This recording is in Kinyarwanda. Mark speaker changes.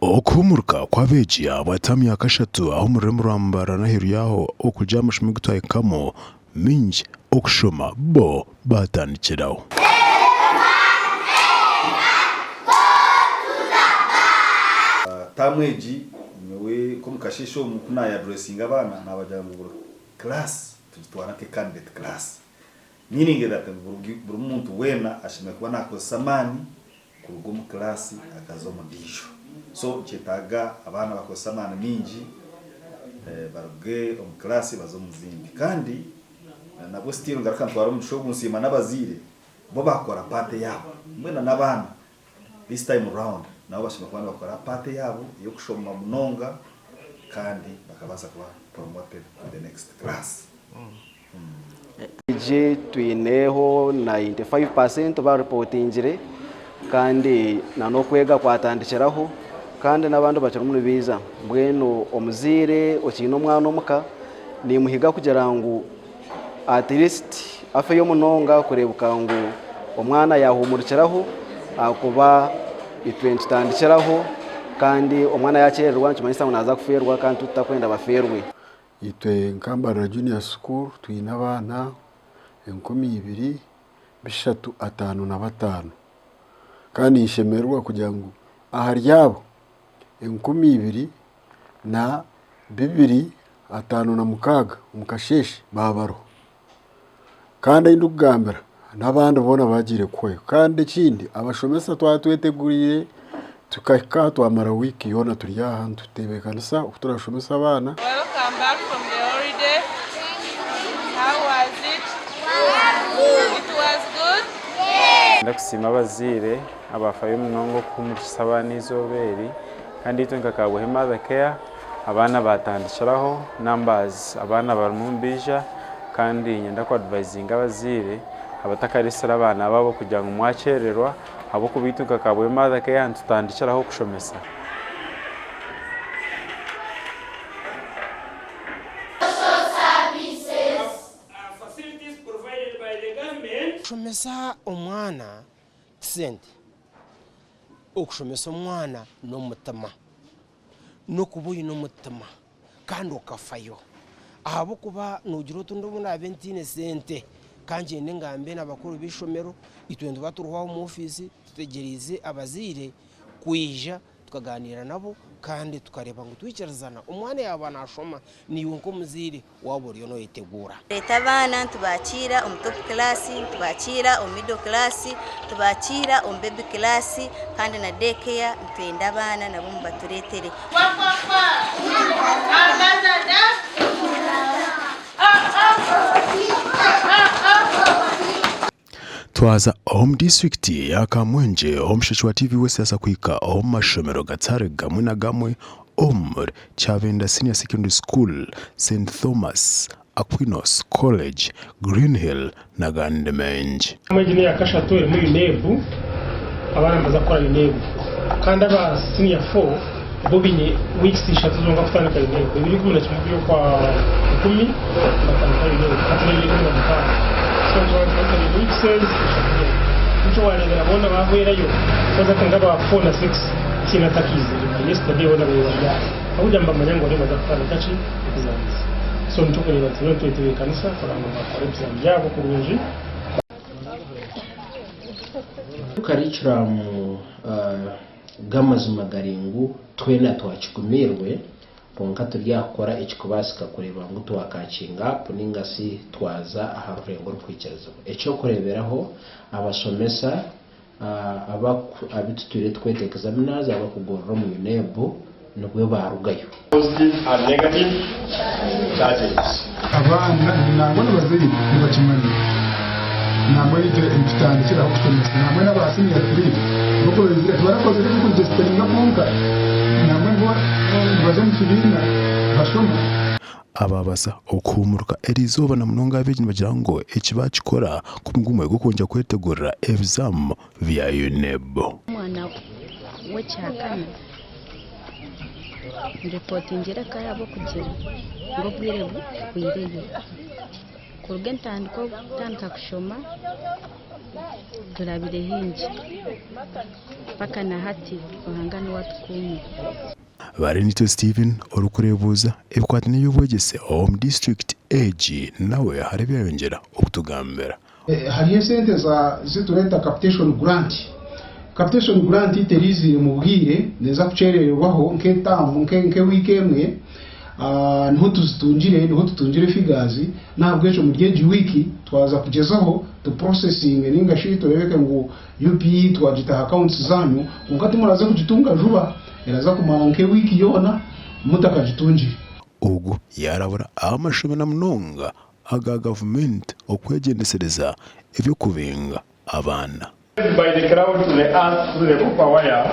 Speaker 1: Okumurka kwa beji abatamya kashatu aho muremurambara nahiru yaho okuja mushimi gutayikamo minji okushoma bo batandikiraho.
Speaker 2: Tamweji mewe ko mukashisho mukuna ya dressing abana nabaja mu class tutwana ke candidate class meaning that buri muntu wena ashimye kuba nakosamani ku rugo mu class akazoma bisho so chetaga abana bakosamana minji baruge mu class bazomuzindi kandi nabo still ngaruka ntwara mu show musima nabazire bo bakora parte yabo mwena nabana this time around nabo bashima kuba bakora parte yabo yo kushoma munonga kandi bakabaza kuba promoted to the next class.
Speaker 3: Je tuineho 95% ba reportingire kandi nano kwega kwatandikiraho kandi nabandi bakira muri biza mbweno omuzire okino mwana omuka ni muhiga kugira ngo at least afe yo munonga kurebuka ngo omwana yahumurikiraho akuba itwenci tandikiraho kandi omwana yakererwa kimanyisa unaza kuferwa kandi tutakwenda baferwe.
Speaker 4: Itwe Nkambara Junior School tuyina abana 12 bishatu 55 kandi ishemerwa kugira ngo aharyabo 12 na 256 umukasheshe babaro kandi indugambira nabandi bona bagire kweyo kandi kindi abashomesa twatweteguriye tukaka twamara wiki yona turi ahantu tutebekanisa uturashomesa abana.
Speaker 5: Welcome back from the holiday. How was it? It was good? Yes.
Speaker 6: Ndakusima abazire abafayo munongo kumurisa abana izoberi kandi itwe nkakabuhe mother care abana batandikiraho numbers abana barumbija kandi nyenda ko advising abazire abatakarisira abana babo kugira ngo mwachererwa abo kubitu nkakabuhe mother care ntutandikiraho kushomesa.
Speaker 7: Okushomesa omwana sente okushomesa omwana n'omutima n'okubuyi n'omutima kandi okafayo abo kuba nugira otundobona abentine sente kanje nengambe n'abakuru bishomero itwendo baturuhaho mu office tutegerize abazire kwija tukaganira nabo kandi tukareba ngo twicarizana umwana yabana ashoma ni yonko muzire wabo ryo no yitegura.
Speaker 8: Leta abana tubakira top class tubakira middle class tubakira baby class kandi na daycare twenda abana nabo mbaturetere.
Speaker 1: Twaza home district ya Kamwenje home shishwa TV wese kwika home mashomero gatare gamwe na gamwe Omr Chavenda Senior Secondary School, St. Thomas Aquinas College, Green Hill na Gandemenje.
Speaker 9: Amajini ya kashatu muri nebu abana baza kora nebu kandi aba senior 4 bobinye weeks ishatu zonga kutana kali nebu ibiri kumuna chimubyo kwa 10 batana kali nebu katani nebu na so says mtu wanaona bahwerayo koza kangaba 4 na 6 kina takizi yesterday wala bya hujamba manyango leo bazafanya tachi exams so mtu kwenye batino twete kanisa kwa kwa exam yabo kurunji
Speaker 10: curriculum gamazima garingu twena twachikumirwe ponka turyakora ikikubasika kureba ngo twakacinga puningasi twaza aharurengo rukwikirezo eco kureberaho abasomesa abituture twete examiners abakugorora mu nebo nubwo barugayo.
Speaker 9: Positive and negative charges.
Speaker 4: Abana nabona baziri ntibakimanye ntabwo yite imfitandikira aho kusomesa ntabwo n'abasiniya 3 nuko barakoze ko kugesteringa konka ntabwo ngo baje mu kibina bashoma
Speaker 1: ababaza okumurka erizoba na munonga abejini bagira ngo ekibakikora kumugumwe gukonja kwetegurira exam via UNEB.
Speaker 11: Mwana w'ecyakana reportingira kayabo kugira ngo bwire kuyireyo kurugentandiko tandika kushoma turabire hinji paka na hati uhangane watukumu
Speaker 1: Barenito Steven orukurebuza ebikwatine y'ubwegese Home District AG nawe harebe yongera okutugambira.
Speaker 12: Hariyo sente zitureta capitation grant. Capitation grant iterizi mubwire neza kucererwaho nke weekend niho tutungire figures ntabwo ejo mu gihe wiki twaza kugezaho to processing ninga shito reke ngo UPE twagita accounts zanyu ngati muraza kugitunga juba eraza kumara nke wiki yona mutakagitunjire
Speaker 1: Ugu yarabura amashami na mnonga aga government okwegendesereza ebyo kubenga abana
Speaker 13: by the crowd to the earth through the copper wire.